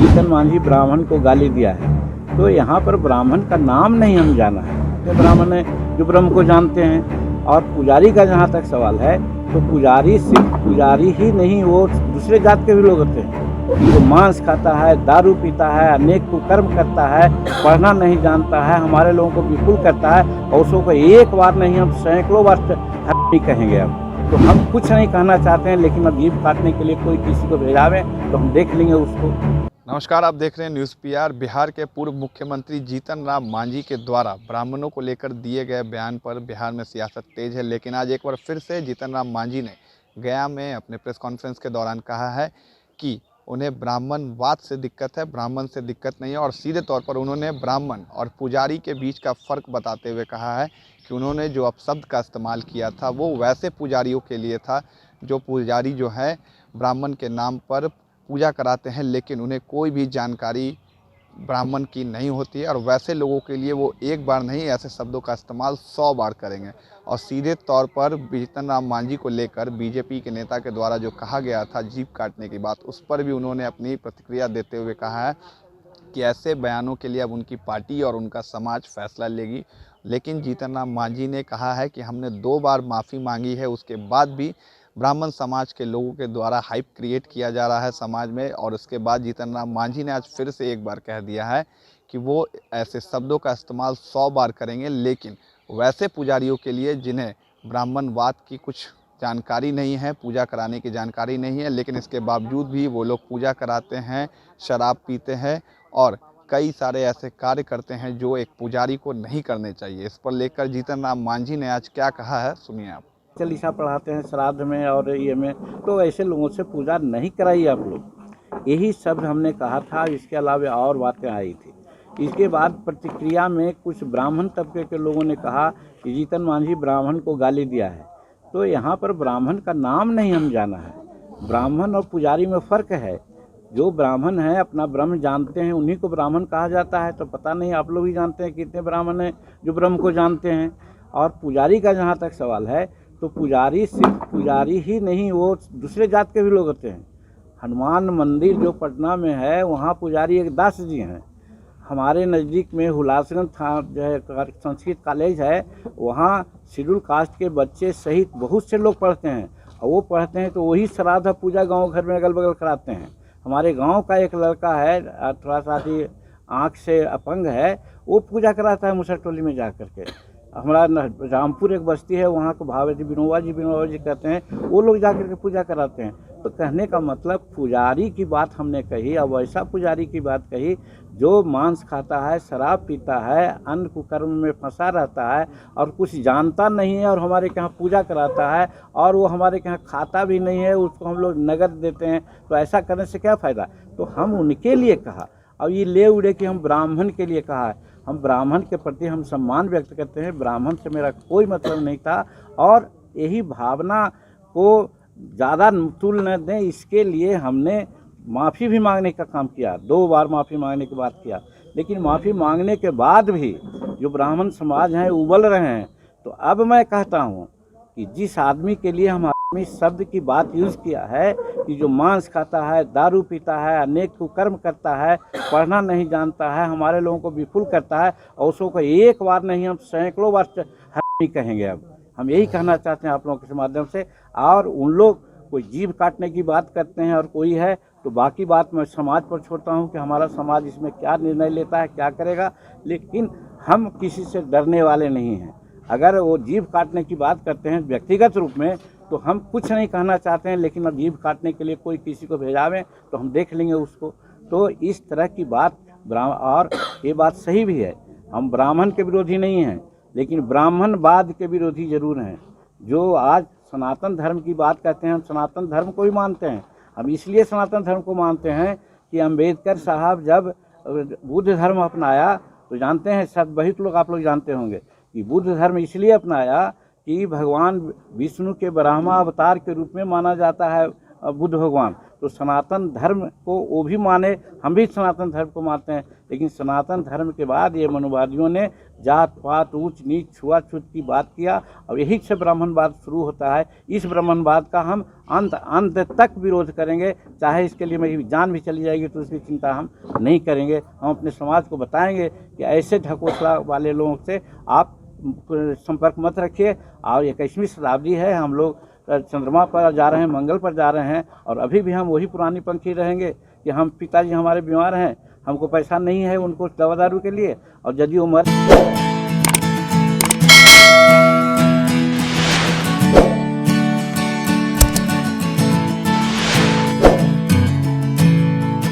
जीतन मांझी ब्राह्मण को गाली दिया है, तो यहाँ पर ब्राह्मण का नाम नहीं हम जाना है। तो ब्राह्मण है जो ब्रह्म को जानते हैं। और पुजारी का जहाँ तक सवाल है, तो पुजारी सिर्फ पुजारी ही नहीं, वो दूसरे जात के भी लोग होते हैं। जो मांस खाता है, दारू पीता है, अनेक कुकर्म करता है, पढ़ना नहीं जानता है, हमारे लोगों को विपुल करता है, और उसको एक बार नहीं हम सैकड़ों बार नहीं कहेंगे। अब तो हम कुछ नहीं कहना चाहते हैं, लेकिन अब जीभ काटने के लिए कोई किसी को भेजावे तो हम देख लेंगे उसको। नमस्कार, आप देख रहे हैं न्यूज़ पीआर। बिहार के पूर्व मुख्यमंत्री जीतन राम मांझी के द्वारा ब्राह्मणों को लेकर दिए गए बयान पर बिहार में सियासत तेज है। लेकिन आज एक बार फिर से जीतन राम मांझी ने गया में अपने प्रेस कॉन्फ्रेंस के दौरान कहा है कि उन्हें ब्राह्मणवाद से दिक्कत है, ब्राह्मण से दिक्कत नहीं है। और सीधे तौर पर उन्होंने ब्राह्मण और पुजारी के बीच का फ़र्क बताते हुए कहा है कि उन्होंने जो अपशब्द का इस्तेमाल किया था वो वैसे पुजारियों के लिए था जो पुजारी जो है ब्राह्मण के नाम पर पूजा कराते हैं, लेकिन उन्हें कोई भी जानकारी ब्राह्मण की नहीं होती है। और वैसे लोगों के लिए वो एक बार नहीं, ऐसे शब्दों का इस्तेमाल 100 बार करेंगे। और सीधे तौर पर जीतन राम मांझी को लेकर बीजेपी के नेता के द्वारा जो कहा गया था जीभ काटने की बात, उस पर भी उन्होंने अपनी प्रतिक्रिया देते हुए कहा है कि ऐसे बयानों के लिए अब उनकी पार्टी और उनका समाज फैसला लेगी। लेकिन जीतन राम मांझी ने कहा है कि हमने 2 बार माफ़ी मांगी है, उसके बाद भी ब्राह्मण समाज के लोगों के द्वारा हाइप क्रिएट किया जा रहा है समाज में। और उसके बाद जीतन राम मांझी ने आज फिर से एक बार कह दिया है कि वो ऐसे शब्दों का इस्तेमाल 100 बार करेंगे, लेकिन वैसे पुजारियों के लिए जिन्हें ब्राह्मणवाद की कुछ जानकारी नहीं है, पूजा कराने की जानकारी नहीं है, लेकिन इसके बावजूद भी वो लोग पूजा कराते हैं, शराब पीते हैं और कई सारे ऐसे कार्य करते हैं जो एक पुजारी को नहीं करने चाहिए। इस पर लेकर जीतन राम मांझी ने आज क्या कहा है, सुनिए आप। चालीसा पढ़ाते हैं श्राद्ध में और ये में, तो ऐसे लोगों से पूजा नहीं कराइए आप लोग। यही शब्द हमने कहा था। इसके अलावा और बातें आई थी। इसके बाद प्रतिक्रिया में कुछ ब्राह्मण तबके के लोगों ने कहा कि जीतन मांझी ब्राह्मण को गाली दिया है, तो यहाँ पर ब्राह्मण का नाम नहीं हम जाना है। ब्राह्मण और पुजारी में फ़र्क है। जो ब्राह्मण हैं अपना ब्रह्म जानते हैं, उन्हीं को ब्राह्मण कहा जाता है। तो पता नहीं, आप लोग भी जानते हैं कितने ब्राह्मण हैं जो ब्रह्म को जानते हैं। और पुजारी का जहाँ तक सवाल है, तो पुजारी सिर्फ पुजारी ही नहीं, वो दूसरे जात के भी लोग होते हैं। हनुमान मंदिर जो पटना में है, वहाँ पुजारी एक दास जी हैं। हमारे नज़दीक में हुलासगंज था जो है संस्कृत कॉलेज है, वहाँ शेड्यूल कास्ट के बच्चे सहित बहुत से लोग पढ़ते हैं। और वो पढ़ते हैं तो वही श्राद्ध पूजा गांव घर में अगल बगल कराते हैं। हमारे गांव का एक लड़का है, थोड़ा सा आँख से अपंग है, वो पूजा कराता है मुसर टोली में जा कर के। हमारा रामपुर एक बस्ती है, वहाँ को भावे जी विनोबा जी कहते हैं, वो लोग जाकर के पूजा कराते हैं। तो कहने का मतलब पुजारी की बात हमने कही, अब वैसा पुजारी की बात कही जो मांस खाता है, शराब पीता है, अन्न कुकर्म में फंसा रहता है और कुछ जानता नहीं है, और हमारे यहाँ पूजा कराता है और वो हमारे यहाँ खाता भी नहीं है, उसको हम लोग नगद देते हैं। तो ऐसा करने से क्या फ़ायदा। तो हम उनके लिए कहा। अब ये ले उड़े कि हम ब्राह्मण के लिए कहा है। हम ब्राह्मण के प्रति हम सम्मान व्यक्त करते हैं, ब्राह्मण से मेरा कोई मतलब नहीं था। और यही भावना को ज़्यादा तुल न दें, इसके लिए हमने माफ़ी भी मांगने का काम किया। 2 बार माफ़ी मांगने की बात किया। लेकिन माफ़ी मांगने के बाद भी जो ब्राह्मण समाज हैं उबल रहे हैं। तो अब मैं कहता हूँ कि जिस आदमी के लिए हम आदमी शब्द की बात यूज़ किया है कि जो मांस खाता है, दारू पीता है, अनेक कुकर्म करता है, पढ़ना नहीं जानता है, हमारे लोगों को विपुल करता है, और उसको एक बार नहीं हम सैकड़ों बार नहीं कहेंगे। अब हम यही कहना चाहते हैं आप लोगों के माध्यम से। और उन लोग कोई जीभ काटने की बात करते हैं और कोई है, तो बाकी बात मैं समाज पर छोड़ता हूं कि हमारा समाज इसमें क्या निर्णय लेता है, क्या करेगा। लेकिन हम किसी से डरने वाले नहीं हैं। अगर वो जीभ काटने की बात करते हैं व्यक्तिगत रूप में, तो हम कुछ नहीं कहना चाहते हैं, लेकिन अब जीभ काटने के लिए कोई किसी को भेजावे तो हम देख लेंगे उसको। तो इस तरह की बात और ये बात सही भी है। हम ब्राह्मण के विरोधी नहीं हैं, लेकिन ब्राह्मणवाद के विरोधी जरूर हैं। जो आज सनातन धर्म की बात कहते हैं, हम सनातन धर्म को ही मानते हैं। हम इसलिए सनातन धर्म को मानते हैं कि अम्बेडकर साहब जब बुद्ध धर्म अपनाया, तो जानते हैं सब बहुत लोग, आप लोग जानते होंगे कि बुद्ध धर्म इसलिए अपनाया कि भगवान विष्णु के ब्रह्मा अवतार के रूप में माना जाता है बुद्ध भगवान। तो सनातन धर्म को वो भी माने, हम भी सनातन धर्म को मानते हैं। लेकिन सनातन धर्म के बाद ये मनुवादियों ने जात पात ऊंच नीच छुआछूत की बात किया और यही से ब्राह्मणवाद शुरू होता है। इस ब्राह्मणवाद का हम अंत तक विरोध करेंगे, चाहे इसके लिए मेरी जान भी चली जाएगी तो उसकी चिंता हम नहीं करेंगे। हम अपने समाज को बताएंगे कि ऐसे ढकोसला वाले लोगों से आप संपर्क मत रखिए। और 21वीं शताब्दी है, हम लोग चंद्रमा पर जा रहे हैं, मंगल पर जा रहे हैं और अभी भी हम वही पुरानी पंक्ति रहेंगे कि हम पिताजी हमारे बीमार हैं, हमको पैसा नहीं है उनको दवा दारू के लिए, और यदि वो मर